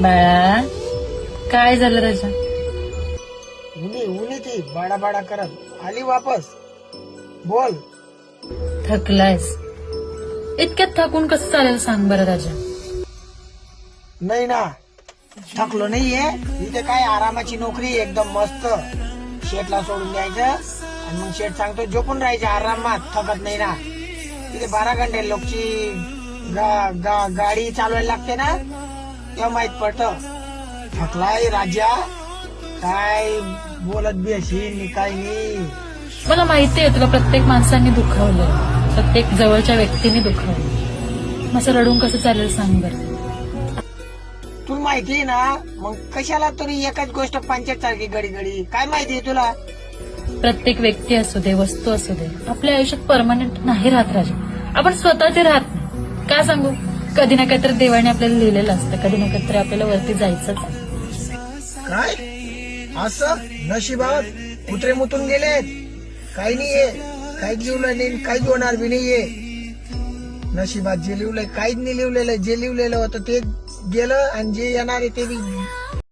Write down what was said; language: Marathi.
बाळा काय झालं राजा? उनी ती बाडा बाडा करत आली वापस. बोल. थकलायस? इतक्यात थकून कसं चालेल सांग बरं राजा. नाही ना, थकलो नाहीये. इथे काय आरामाची नोकरी एकदम मस्त. शेटला सोडून द्यायचं आणि मग शेट सांगतो झोपून राहायचं आरामात, थकत नाही ना. तिथे 12 घंटे लोकची गाडी चालवायला लागते ना, तेव्हा माहित पडतं. थकलाय राजा, काय बोलत बी अशी काय नाही. मला माहितीये तुला प्रत्येक माणसाने दुखावलं, प्रत्येक जवळच्या व्यक्तीने दुखावलं. मग असं रडून कसं चालेल सांग बरं. तुला माहितीये ना, मग कशाला तरी एकच गोष्ट पंचायत सारखी घडी घडी. काय माहितीये तुला? प्रत्येक व्यक्ती असू दे, वस्तू असू दे, आपल्या आयुष्यात परमनंट नाही राहत राजा. आपण स्वतःचे राहत नाही. काय सांगू, कधी ना काहीतरी देवाने आपल्याला लिहिलेलं असतं, कधी ना काहीतरी आपल्याला वरती जायचंच. काय असं नशिबात कुत्रे मुतून गेलेत? काही नाहीये, काहीच लिवलं नाही, काहीच होणार बी नाहीये. नशिबात जे लिवलंय काहीच नाही लिवलेलं. जे लिवलेलं होतं ते गेलं आणि जे येणार आहे ते बी